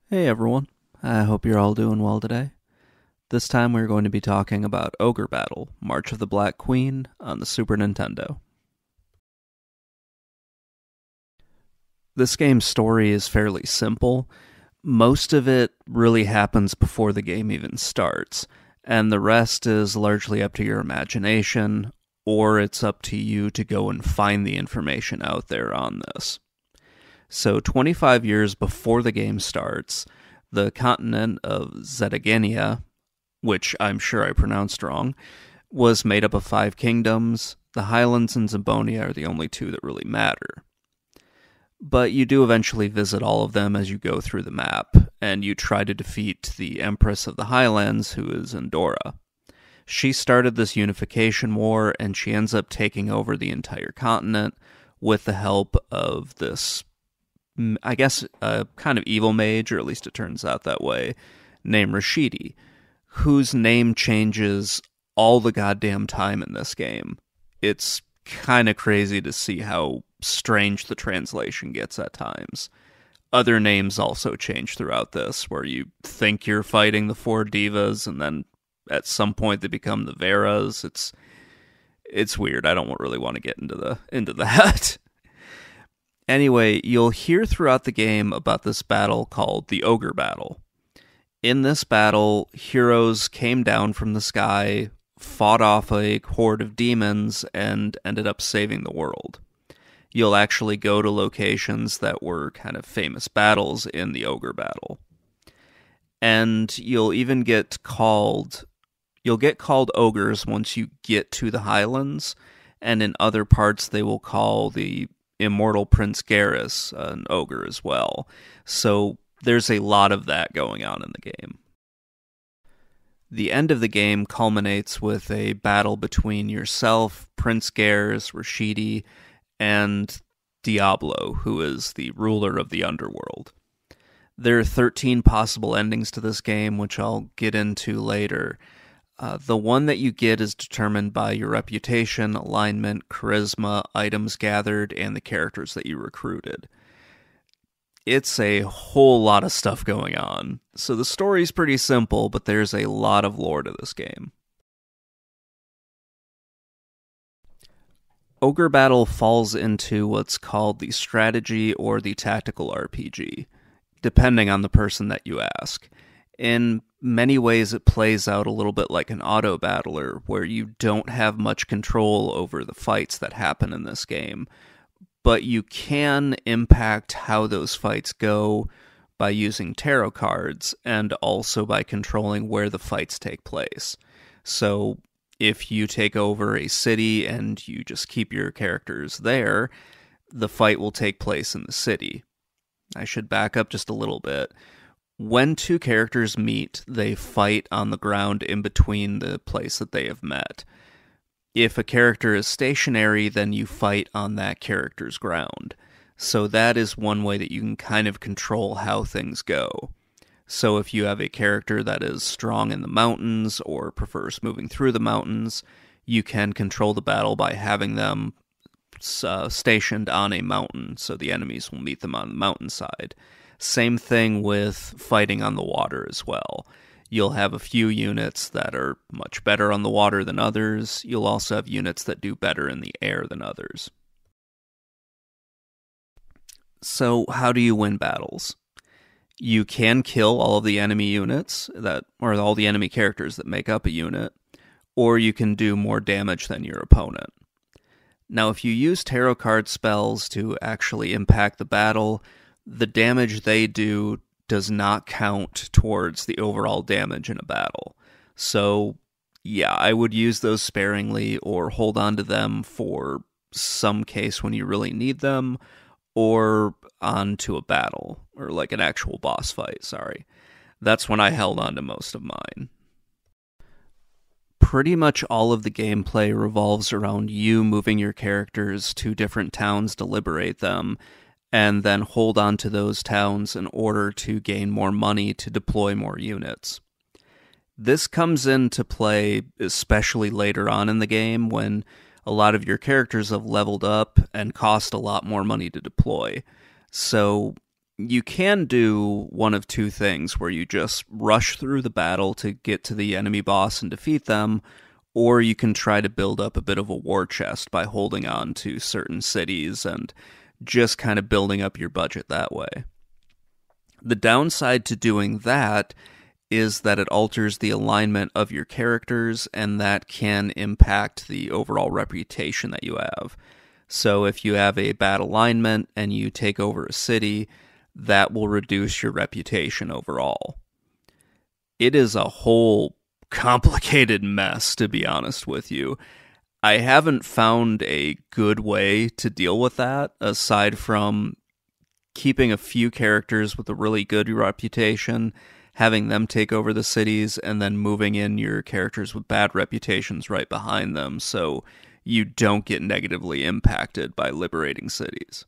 Hey everyone, I hope you're all doing well today. This time we're going to be talking about Ogre Battle, March of the Black Queen on the Super Nintendo. This game's story is fairly simple. Most of it really happens before the game even starts, and the rest is largely up to your imagination, or it's up to you to go and find the information out there on this. So, 25 years before the game starts, the continent of Zetagenia, which I'm sure I pronounced wrong, was made up of 5 kingdoms. The Highlands and Zambonia are the only two that really matter. But you do eventually visit all of them as you go through the map, and you try to defeat the Empress of the Highlands, who is Endora. She started this unification war, and she ends up taking over the entire continent with the help of this, I guess, a kind of evil mage, or at least it turns out that way, named Rashidi, whose name changes all the goddamn time in this game. It's kind of crazy to see how strange the translation gets at times. Other names also change throughout this, where you think you're fighting the 4 divas, and then at some point they become the Veras. It's weird. I don't really want to get into that. Anyway, you'll hear throughout the game about this battle called the Ogre Battle. In this battle, heroes came down from the sky, fought off a horde of demons, and ended up saving the world. You'll actually go to locations that were kind of famous battles in the Ogre Battle. And you'll get called ogres once you get to the Highlands, and in other parts they will call the immortal Prince Garrus an ogre as well. So there's a lot of that going on in the game. The end of the game culminates with a battle between yourself, Prince Garrus, Rashidi, and Diablo, who is the ruler of the underworld. There are 13 possible endings to this game, which I'll get into later. The one that you get is determined by your reputation, alignment, charisma, items gathered, and the characters that you recruited. It's a whole lot of stuff going on. So the story's pretty simple, but there's a lot of lore to this game. Ogre Battle falls into what's called the strategy or the tactical RPG, depending on the person that you ask. In many ways, it plays out a little bit like an auto battler, where you don't have much control over the fights that happen in this game, but you can impact how those fights go by using tarot cards and also by controlling where the fights take place. So if you take over a city and you just keep your characters there, the fight will take place in the city. I should back up just a little bit. When 2 characters meet, they fight on the ground in between the place that they have met. If a character is stationary, then you fight on that character's ground. So that is one way that you can kind of control how things go. So if you have a character that is strong in the mountains or prefers moving through the mountains, you can control the battle by having them stationed on a mountain, so the enemies will meet them on the mountainside. Same thing with fighting on the water as well. You'll have a few units that are much better on the water than others. You'll also have units that do better in the air than others. So how do you win battles? You can kill all of the enemy units or all the enemy characters that make up a unit, or you can do more damage than your opponent. Now, if you use tarot card spells to actually impact the battle, the damage they do does not count towards the overall damage in a battle. So, yeah, I would use those sparingly or hold on to them for some case when you really need them, or onto a battle, or like an actual boss fight, sorry. That's when I held on to most of mine. Pretty much all of the gameplay revolves around you moving your characters to different towns to liberate them, and then hold on to those towns in order to gain more money to deploy more units. This comes into play especially later on in the game when a lot of your characters have leveled up and cost a lot more money to deploy. So You can do one of two things, where you just rush through the battle to get to the enemy boss and defeat them, or you can try to build up a bit of a war chest by holding on to certain cities and just kind of building up your budget that way. The downside to doing that is that it alters the alignment of your characters, and that can impact the overall reputation that you have. So if you have a bad alignment and you take over a city, that will reduce your reputation overall. It is a whole complicated mess, to be honest with you. I haven't found a good way to deal with that, aside from keeping a few characters with a really good reputation, having them take over the cities, and then moving in your characters with bad reputations right behind them, so you don't get negatively impacted by liberating cities.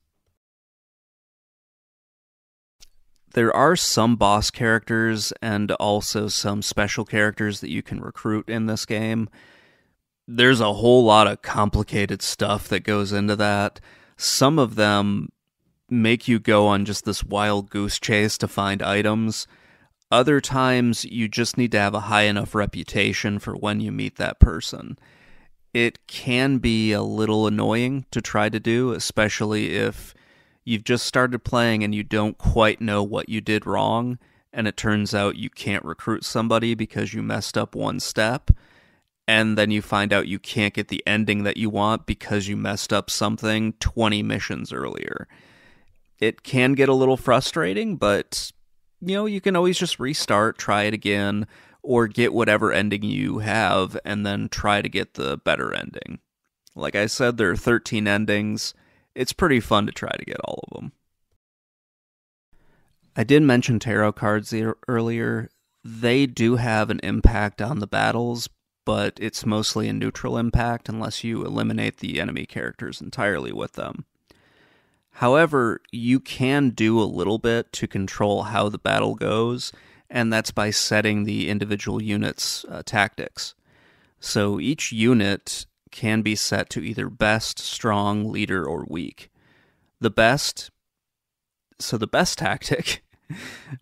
There are some boss characters and also some special characters that you can recruit in this game. There's a whole lot of complicated stuff that goes into that. Some of them make you go on just this wild goose chase to find items. Other times, you just need to have a high enough reputation for when you meet that person. It can be a little annoying to try to do, especially if you've just started playing and you don't quite know what you did wrong, and it turns out you can't recruit somebody because you messed up one step, and then you find out you can't get the ending that you want because you messed up something 20 missions earlier. It can get a little frustrating, but you can always just restart, try it again, or get whatever ending you have and then try to get the better ending. Like I said, there are 13 endings. It's pretty fun to try to get all of them. I did mention tarot cards earlier. They do have an impact on the battles, but it's mostly a neutral impact unless you eliminate the enemy characters entirely with them. However, you can do a little bit to control how the battle goes, and that's by setting the individual units' tactics. So each unit can be set to either best, strong, leader, or weak. The best tactic,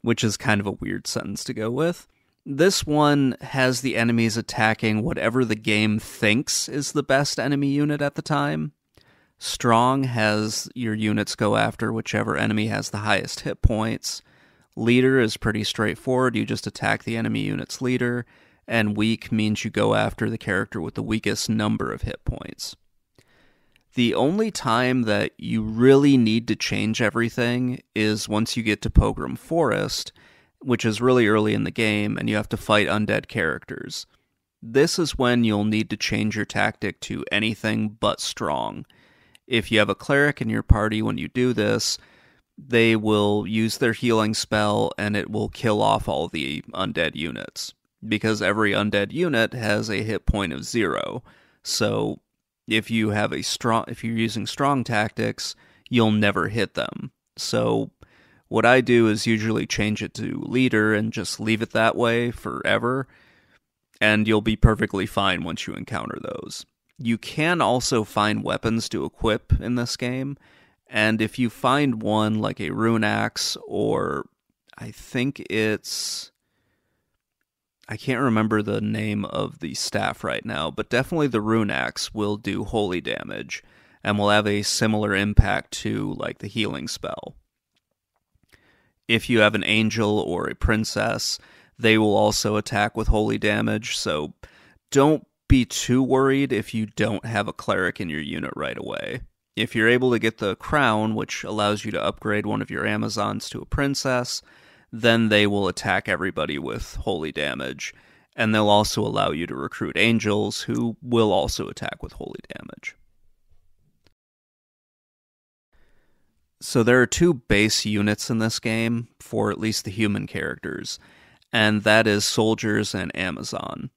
which is kind of a weird sentence to go with, this one has the enemies attacking whatever the game thinks is the best enemy unit at the time. Strong has your units go after whichever enemy has the highest hit points. Leader is pretty straightforward, you just attack the enemy unit's leader. And weak means you go after the character with the weakest number of hit points. The only time that you really need to change everything is once you get to Pogrom Forest, which is really early in the game, and you have to fight undead characters. This is when you'll need to change your tactic to anything but strong. If you have a cleric in your party when you do this, they will use their healing spell and it will kill off all the undead units, because every undead unit has a hit point of 0. So if you're using strong tactics, you'll never hit them. So what I do is usually change it to leader and just leave it that way forever, and you'll be perfectly fine once you encounter those. You can also find weapons to equip in this game, and if you find one like a rune axe, or I can't remember the name of the staff right now, but definitely the rune axe will do holy damage, and will have a similar impact to like the healing spell. If you have an angel or a princess, they will also attack with holy damage, so don't be too worried if you don't have a cleric in your unit right away. If you're able to get the crown, which allows you to upgrade one of your Amazons to a princess, then they will attack everybody with holy damage, and they'll also allow you to recruit angels, who will also attack with holy damage. So there are 2 base units in this game, for at least the human characters, and that is soldiers and Amazon.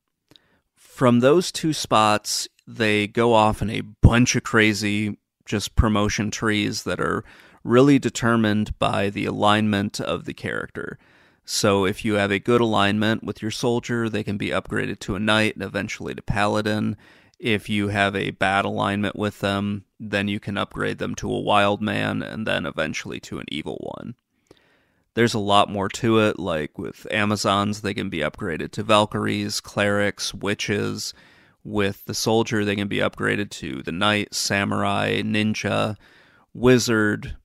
From those 2 spots, they go off in a bunch of crazy just promotion trees that are really determined by the alignment of the character. So if you have a good alignment with your soldier, they can be upgraded to a knight and eventually to paladin. If you have a bad alignment with them, then you can upgrade them to a wild man and then eventually to an evil one. There's a lot more to it, like with Amazons, they can be upgraded to Valkyries, clerics, witches. With the soldier, they can be upgraded to the knight, samurai, ninja, wizard,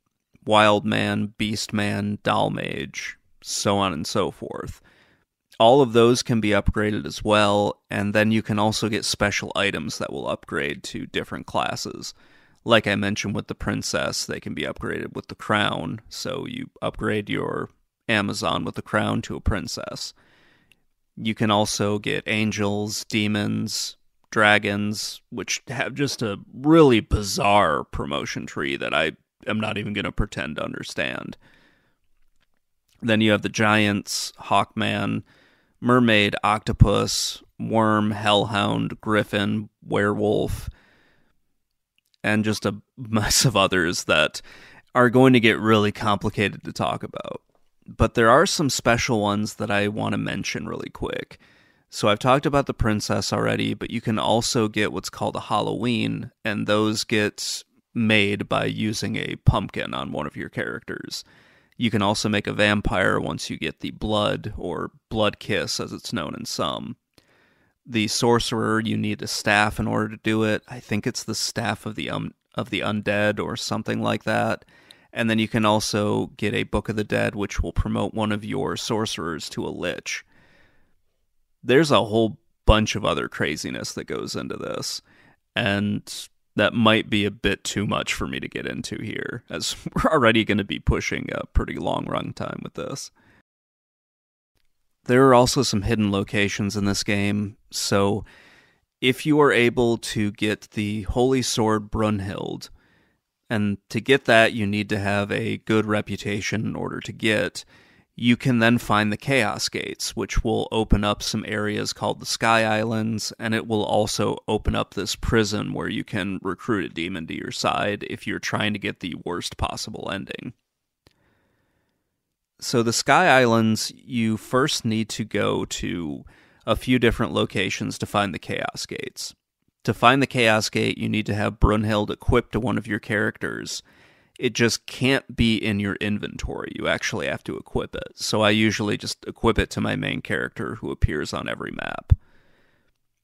wild man, beast man, doll mage, so on and so forth. All of those can be upgraded as well, and then you can also get special items that will upgrade to different classes. Like I mentioned with the princess, they can be upgraded with the crown, so you upgrade your Amazon with the crown to a princess. You can also get angels, demons, dragons, which have just a really bizarre promotion tree that I am not even going to pretend to understand. Then you have the giants, Hawkman, mermaid, octopus, worm, hellhound, griffin, werewolf, and just a mess of others that are going to get really complicated to talk about. But there are some special ones that I want to mention really quick. So I've talked about the princess already, but you can also get what's called a Halloween, and those get made by using a pumpkin on one of your characters. You can also make a vampire once you get the blood, or blood kiss as it's known in some. The sorcerer, you need a staff in order to do it. I think it's the staff of the undead or something like that. And then you can also get a Book of the Dead, which will promote one of your sorcerers to a lich. There's a whole bunch of other craziness that goes into this, and that might be a bit too much for me to get into here, as we're already going to be pushing a pretty long run time with this. There are also some hidden locations in this game, so if you are able to get the Holy Sword Brunhild, and to get that you need to have a good reputation in order to get, you can then find the Chaos Gates, which will open up some areas called the Sky Islands, and it will also open up this prison where you can recruit a demon to your side if you're trying to get the worst possible ending. So the Sky Islands, you first need to go to a few different locations to find the Chaos Gates. To find the Chaos Gate, you need to have Brunhild equipped to one of your characters. It just can't be in your inventory. You actually have to equip it. So I usually just equip it to my main character who appears on every map.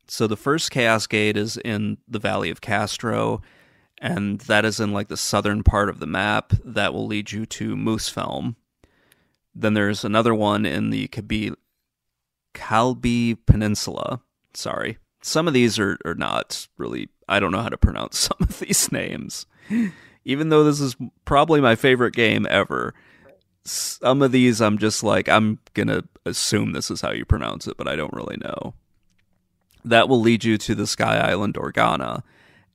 So the first Chaos Gate is in the Valley of Castro, and that is in like the southern part of the map. That will lead you to Moosefelm. Then there's another one in the Calbi Peninsula. Sorry. Some of these are not really... I don't know how to pronounce some of these names. Even though this is probably my favorite game ever, some of these I'm just like, I'm going to assume this is how you pronounce it, but I don't really know. That will lead you to the Sky Island Organa,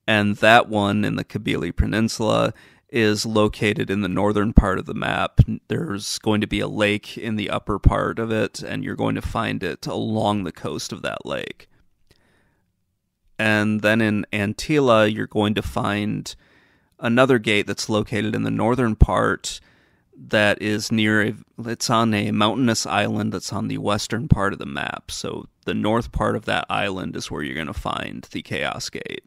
and that one in the Kabili Peninsula is located in the northern part of the map. There's going to be a lake in the upper part of it, and you're going to find it along the coast of that lake. And then in Antilla, you're going to find another gate that's located in the northern part that is it's on a mountainous island that's on the western part of the map. So the north part of that island is where you're going to find the Chaos Gate.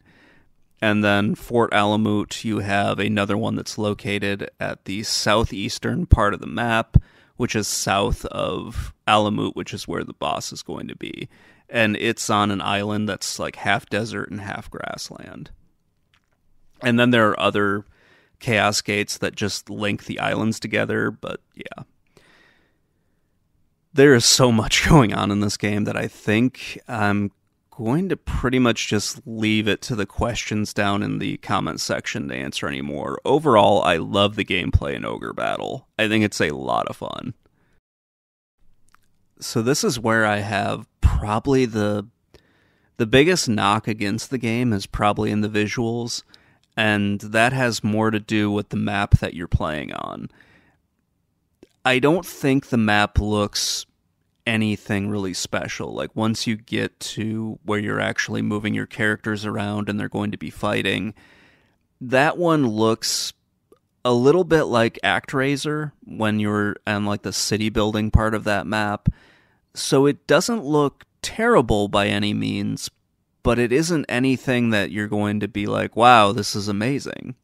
And then Fort Alamut, you have another one that's located at the southeastern part of the map, which is south of Alamut, which is where the boss is going to be. And it's on an island that's like half desert and half grassland. And then there are other Chaos Gates that just link the islands together, but yeah. There is so much going on in this game that I think I'm going to pretty much just leave it to the questions down in the comment section to answer anymore. Overall, I love the gameplay in Ogre Battle. I think it's a lot of fun. So this is where I have probably the biggest knock against the game is probably in the visuals, and that has more to do with the map that you're playing on. I don't think the map looks anything really special. Like, once you get to where you're actually moving your characters around and they're going to be fighting, that one looks a little bit like ActRaiser when you're on like the city building part of that map. So it doesn't look terrible by any means, but it isn't anything that you're going to be like, wow, this is amazing.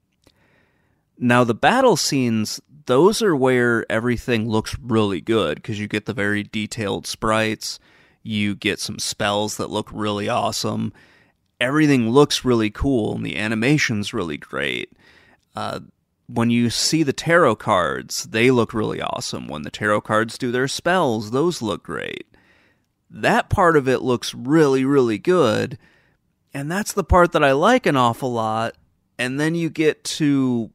Now, the battle scenes, those are where everything looks really good, because you get the very detailed sprites, you get some spells that look really awesome, everything looks really cool, and the animation's really great. When you see the tarot cards, they look really awesome. When the tarot cards do their spells, those look great. That part of it looks really, really good, and that's the part that I like an awful lot. And then you get to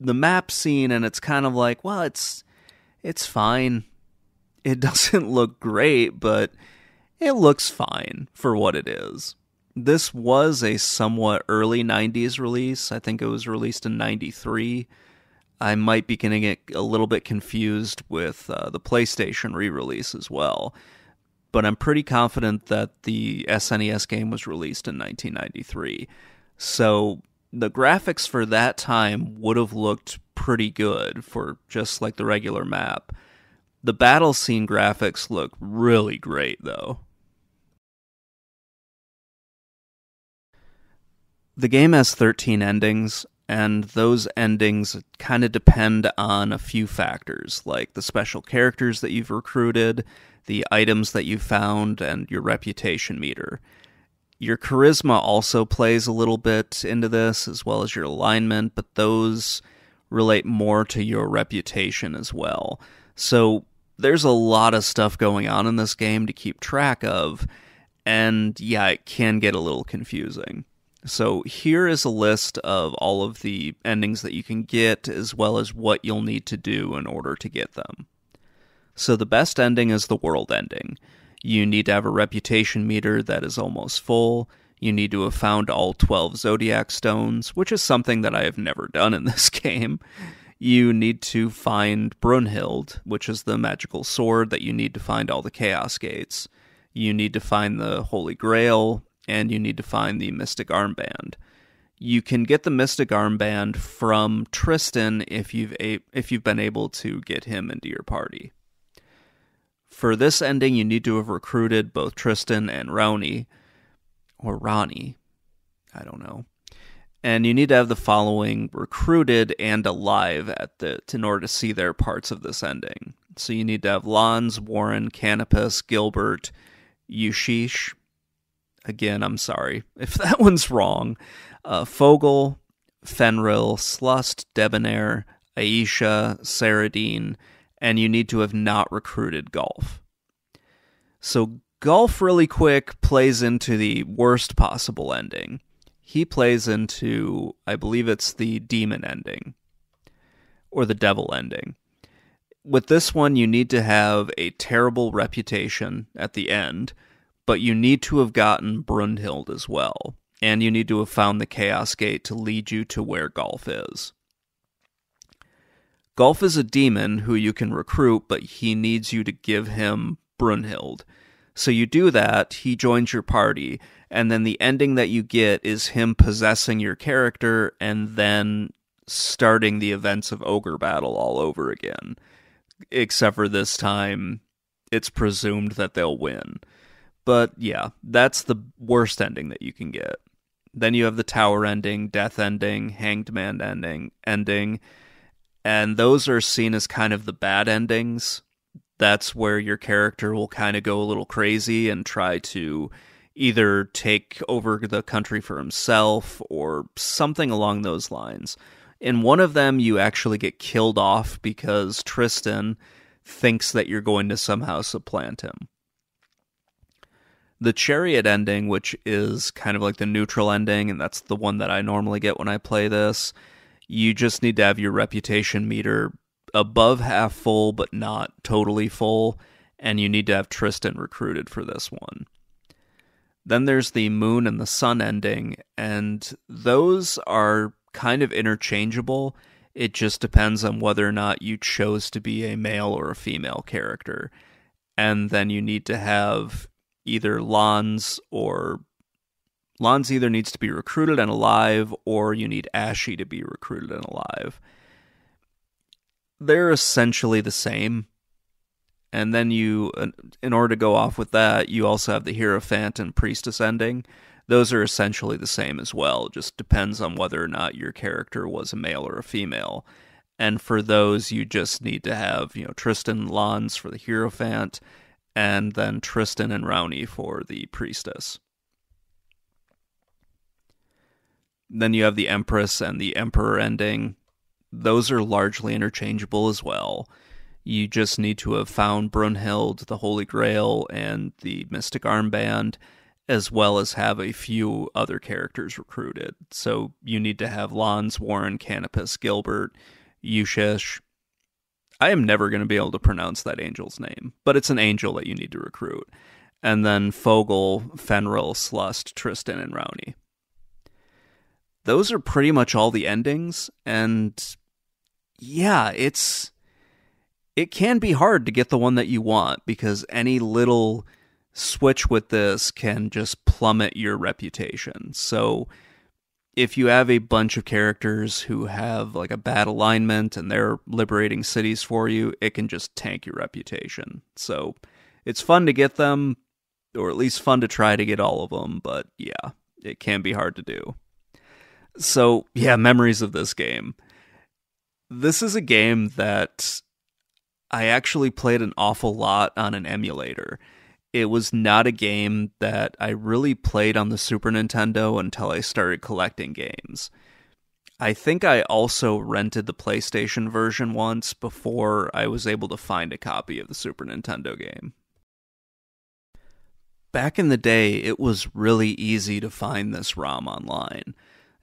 the map scene, and it's kind of like, well, it's fine. It doesn't look great, but it looks fine for what it is. This was a somewhat early 90s release. I think it was released in 93. I might be getting it a little bit confused with the PlayStation re-release as well. But I'm pretty confident that the SNES game was released in 1993. So the graphics for that time would have looked pretty good for just like the regular map. The battle scene graphics look really great, though. The game has 13 endings, and those endings kind of depend on a few factors, like the special characters that you've recruited, the items that you found, and your reputation meter. Your charisma also plays a little bit into this, as well as your alignment, but those relate more to your reputation as well. So there's a lot of stuff going on in this game to keep track of, and yeah, it can get a little confusing. So here is a list of all of the endings that you can get, as well as what you'll need to do in order to get them. So the best ending is the world ending. You need to have a reputation meter that is almost full. You need to have found all 12 Zodiac Stones, which is something that I have never done in this game. You need to find Brunhild, which is the magical sword that you need to find all the Chaos Gates. You need to find the Holy Grail, and you need to find the Mystic Armband. You can get the Mystic Armband from Tristan if you've been able to get him into your party. For this ending, you need to have recruited both Tristan and Ronnie, or Ronnie, I don't know. And you need to have the following recruited and alive in order to see their parts of this ending. So you need to have Lons, Warren, Canopus, Gilbert, Yushish. Again, I'm sorry if that one's wrong. Fogel, Fenril, Slust, Debonair, Aisha, Saradine, and you need to have not recruited Golf. So Golf, really quick, plays into the worst possible ending. He plays into, I believe it's the demon ending, or the devil ending. With this one, you need to have a terrible reputation at the end, but you need to have gotten Brunhild as well, and you need to have found the Chaos Gate to lead you to where Golf is. Golf is a demon who you can recruit, but he needs you to give him Brunhild. So you do that, he joins your party, and then the ending that you get is him possessing your character and then starting the events of Ogre Battle all over again. Except for this time, it's presumed that they'll win. But yeah, that's the worst ending that you can get. Then you have the Tower ending, Death ending, Hanged Man ending, and those are seen as kind of the bad endings. That's where your character will kind of go a little crazy and try to either take over the country for himself or something along those lines. In one of them, you actually get killed off because Tristan thinks that you're going to somehow supplant him. The Chariot ending, which is kind of like the neutral ending, and that's the one that I normally get when I play this, you just need to have your reputation meter above half full, but not totally full, and you need to have Tristan recruited for this one. Then there's the Moon and the Sun ending, and those are kind of interchangeable. It just depends on whether or not you chose to be a male or a female character. And then you need to have either Lons either needs to be recruited and alive, or you need Ashy to be recruited and alive. They're essentially the same. And then you, in order to go off with that, you also have the Hierophant and Priestess ending. Those are essentially the same as well. Just depends on whether or not your character was a male or a female. And for those, you just need to have, Tristan and Lons for the Hierophant, and then Tristan and Rowney for the Priestess. Then you have the Empress and the Emperor ending. Those are largely interchangeable as well. You just need to have found Brunhild, the Holy Grail, and the Mystic Armband, as well as have a few other characters recruited. So you need to have Lons, Warren, Canopus, Gilbert, Yushish. I am never going to be able to pronounce that angel's name, but it's an angel that you need to recruit. And then Fogel, Fenrir, Slust, Tristan, and Rowney. Those are pretty much all the endings, and yeah, it can be hard to get the one that you want, because any little switch with this can just plummet your reputation. So if you have a bunch of characters who have like a bad alignment and they're liberating cities for you, it can just tank your reputation. So it's fun to get them, or at least fun to try to get all of them, but yeah, it can be hard to do. So yeah, memories of this game. This is a game that I actually played an awful lot on an emulator. It was not a game that I really played on the Super Nintendo until I started collecting games. I think I also rented the PlayStation version once before I was able to find a copy of the Super Nintendo game. Back in the day, it was really easy to find this ROM online.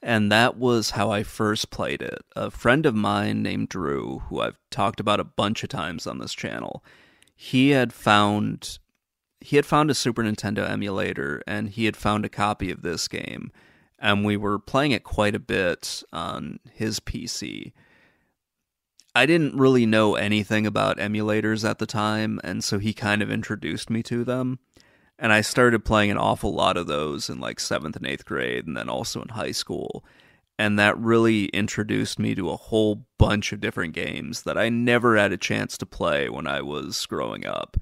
And that was how I first played it. A friend of mine named Drew, who I've talked about a bunch of times on this channel, he had found a Super Nintendo emulator, and he had found a copy of this game, and we were playing it quite a bit on his PC. I didn't really know anything about emulators at the time, and so he kind of introduced me to them. And I started playing an awful lot of those in like 7th and 8th grade, and then also in high school. And that really introduced me to a whole bunch of different games that I never had a chance to play when I was growing up.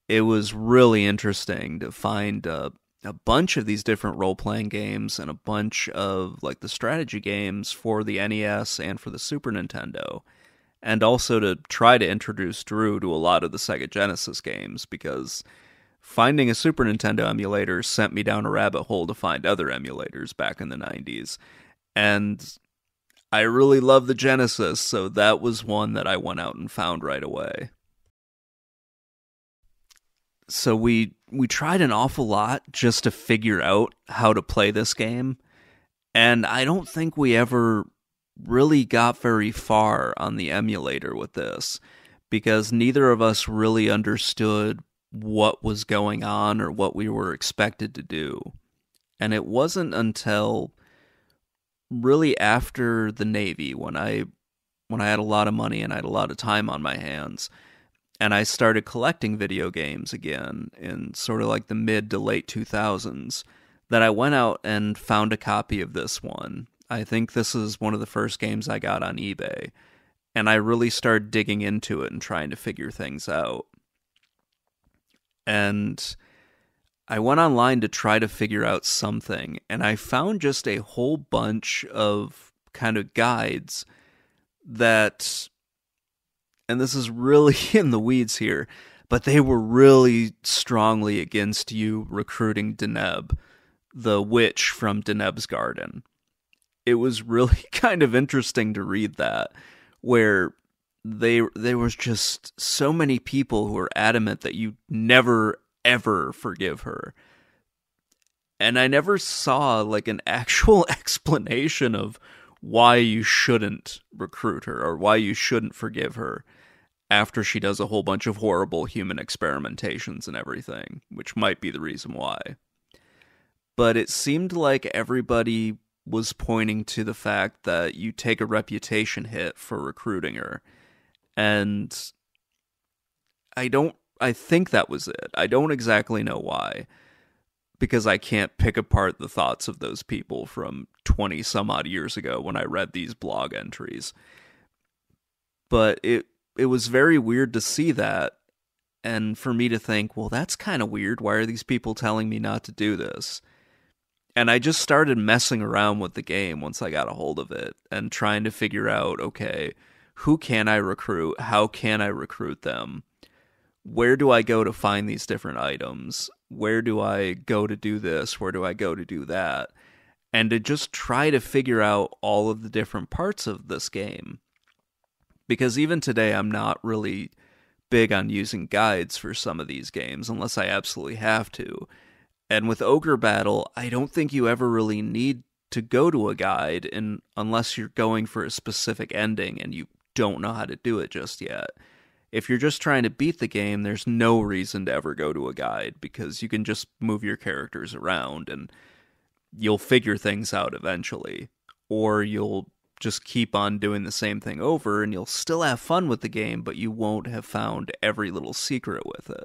It was really interesting to find a bunch of these different role-playing games and a bunch of like the strategy games for the NES and for the Super Nintendo. And also to try to introduce Drew to a lot of the Sega Genesis games, because finding a Super Nintendo emulator sent me down a rabbit hole to find other emulators back in the 90s. And I really love the Genesis, so that was one that I went out and found right away. So we tried an awful lot just to figure out how to play this game, and I don't think we ever really got very far on the emulator with this, because neither of us really understood what was going on or what we were expected to do. And it wasn't until really after the Navy, when I had a lot of money and I had a lot of time on my hands, and I started collecting video games again in sort of like the mid to late 2000s, that I went out and found a copy of this one. I think this is one of the first games I got on eBay, and I really started digging into it and trying to figure things out. And I went online to try to figure out something, and I found just a whole bunch of kind of guides that, and this is really in the weeds here, but they were really strongly against you recruiting Deneb, the witch from Deneb's Garden. It was really kind of interesting to read that, where there was just so many people who were adamant that you never, ever forgive her. And I never saw like an actual explanation of why you shouldn't recruit her or why you shouldn't forgive her after she does a whole bunch of horrible human experimentations and everything, which might be the reason why. But it seemed like everybody was pointing to the fact that you take a reputation hit for recruiting her. And I think that was it. I don't exactly know why, because I can't pick apart the thoughts of those people from 20 some odd years ago when I read these blog entries. But it was very weird to see that, and for me to think, well, that's kind of weird. Why are these people telling me not to do this? And I just started messing around with the game once I got a hold of it and trying to figure out, okay, who can I recruit? How can I recruit them? Where do I go to find these different items? Where do I go to do this? Where do I go to do that? And to just try to figure out all of the different parts of this game. Because even today, I'm not really big on using guides for some of these games, unless I absolutely have to. And with Ogre Battle, I don't think you ever really need to go to a guide unless you're going for a specific ending and you don't know how to do it just yet. If you're just trying to beat the game, there's no reason to ever go to a guide, because you can just move your characters around and you'll figure things out eventually. Or you'll just keep on doing the same thing over and you'll still have fun with the game, but you won't have found every little secret with it.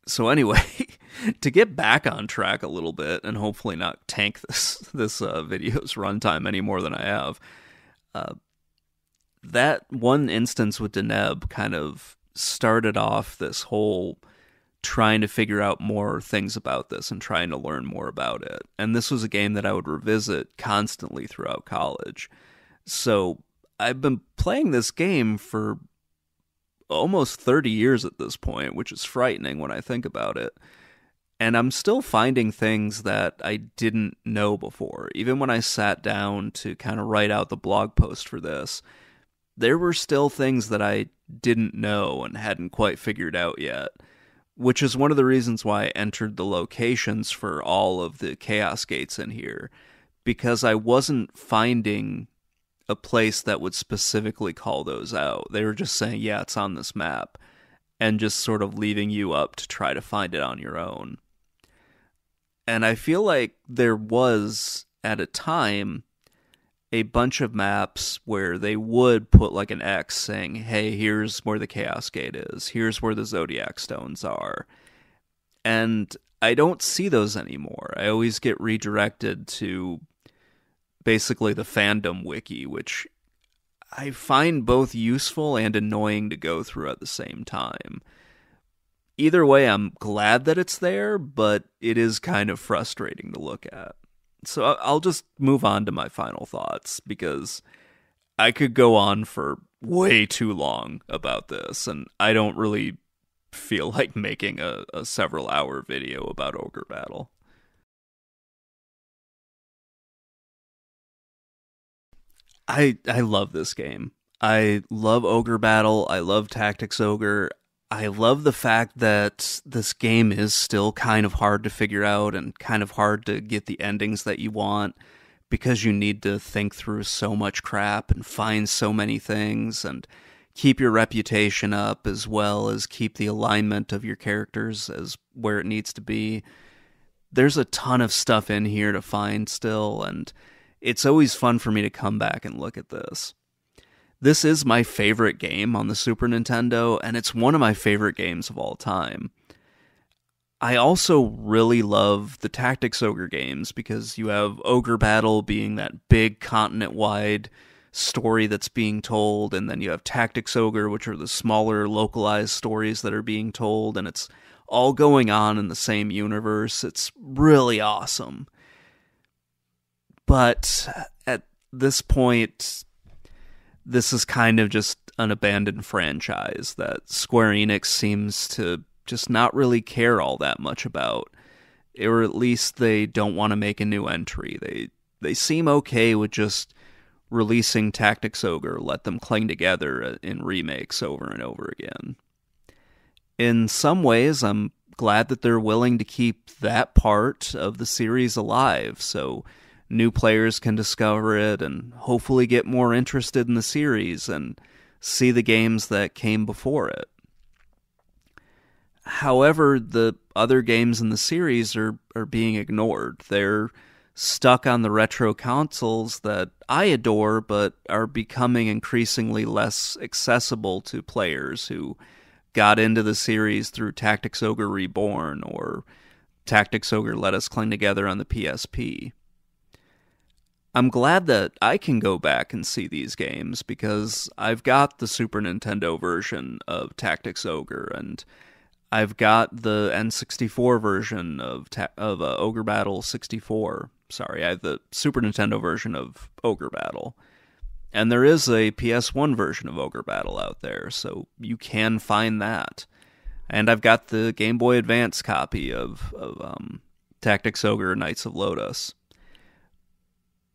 So anyway, to get back on track a little bit and hopefully not tank this video's runtime any more than I have, that one instance with Deneb kind of started off this whole trying to figure out more things about this and trying to learn more about it. And this was a game that I would revisit constantly throughout college. So I've been playing this game for almost 30 years at this point, which is frightening when I think about it. And I'm still finding things that I didn't know before. Even when I sat down to kind of write out the blog post for this, there were still things that I didn't know and hadn't quite figured out yet, which is one of the reasons why I entered the locations for all of the Chaos Gates in here, because I wasn't finding a place that would specifically call those out. They were just saying, yeah, it's on this map, and just sort of leaving you up to try to find it on your own. And I feel like there was, at a time, a bunch of maps where they would put like an X saying, hey, here's where the Chaos Gate is, here's where the Zodiac Stones are. And I don't see those anymore. I always get redirected to basically the fandom wiki, which I find both useful and annoying to go through at the same time. Either way, I'm glad that it's there, but it is kind of frustrating to look at. So I'll just move on to my final thoughts, because I could go on for way too long about this, and I don't really feel like making a several-hour video about Ogre Battle. I love this game. I love Ogre Battle. I love Tactics Ogre. I love the fact that this game is still kind of hard to figure out and kind of hard to get the endings that you want, because you need to think through so much crap and find so many things and keep your reputation up, as well as keep the alignment of your characters as where it needs to be. There's a ton of stuff in here to find still, and it's always fun for me to come back and look at this. This is my favorite game on the Super Nintendo, and it's one of my favorite games of all time. I also really love the Tactics Ogre games, because you have Ogre Battle being that big continent-wide story that's being told, and then you have Tactics Ogre, which are the smaller, localized stories that are being told, and it's all going on in the same universe. It's really awesome. But at this point, this is kind of just an abandoned franchise that Square Enix seems to just not really care all that much about. Or at least they don't want to make a new entry. They seem okay with just releasing Tactics Ogre, let them cling together in remakes over and over again. In some ways, I'm glad that they're willing to keep that part of the series alive, so new players can discover it and hopefully get more interested in the series and see the games that came before it. However, the other games in the series are being ignored. They're stuck on the retro consoles that I adore, but are becoming increasingly less accessible to players who got into the series through Tactics Ogre Reborn or Tactics Ogre Let Us Cling Together on the PSP. I'm glad that I can go back and see these games, because I've got the Super Nintendo version of Tactics Ogre, and I've got the N64 version of Ogre Battle 64. sorry, I have the Super Nintendo version of Ogre Battle. And there is a PS1 version of Ogre Battle out there, so you can find that. And I've got the Game Boy Advance copy of Tactics Ogre Knights of Lotus.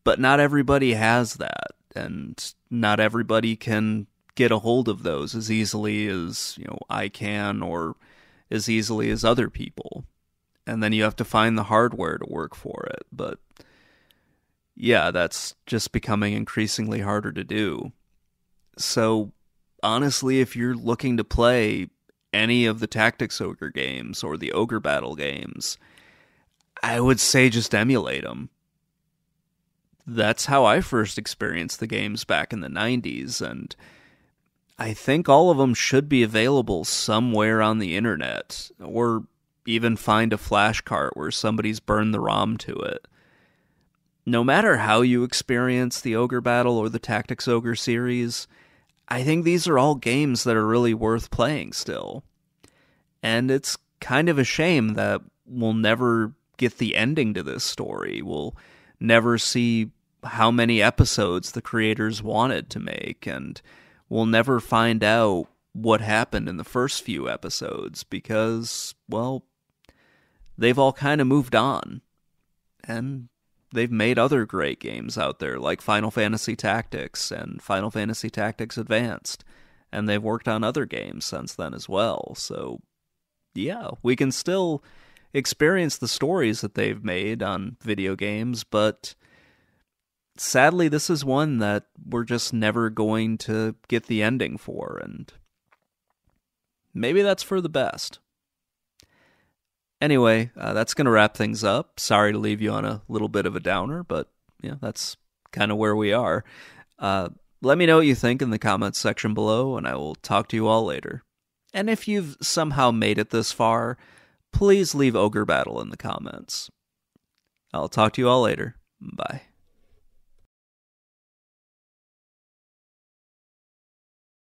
But not everybody has that, and not everybody can get a hold of those as easily as, I can, or as easily as other people. And then you have to find the hardware to work for it. But yeah, that's just becoming increasingly harder to do. So honestly, if you're looking to play any of the Tactics Ogre games or the Ogre Battle games, I would say just emulate them. That's how I first experienced the games back in the 90s, and I think all of them should be available somewhere on the internet, or even find a flash cart where somebody's burned the ROM to it. No matter how you experience the Ogre Battle or the Tactics Ogre series, I think these are all games that are really worth playing still. And it's kind of a shame that we'll never get the ending to this story. We'll never see how many episodes the creators wanted to make, and we'll never find out what happened in the first few episodes because, well, they've all kind of moved on. And they've made other great games out there, like Final Fantasy Tactics and Final Fantasy Tactics Advanced. And they've worked on other games since then as well. So, yeah, we can still experience the stories that they've made on video games, but sadly, this is one that we're just never going to get the ending for, and maybe that's for the best. Anyway, that's going to wrap things up. Sorry to leave you on a little bit of a downer, but that's kind of where we are. Let me know what you think in the comments section below, and I will talk to you all later. And if you've somehow made it this far, please leave Ogre Battle in the comments. I'll talk to you all later. Bye.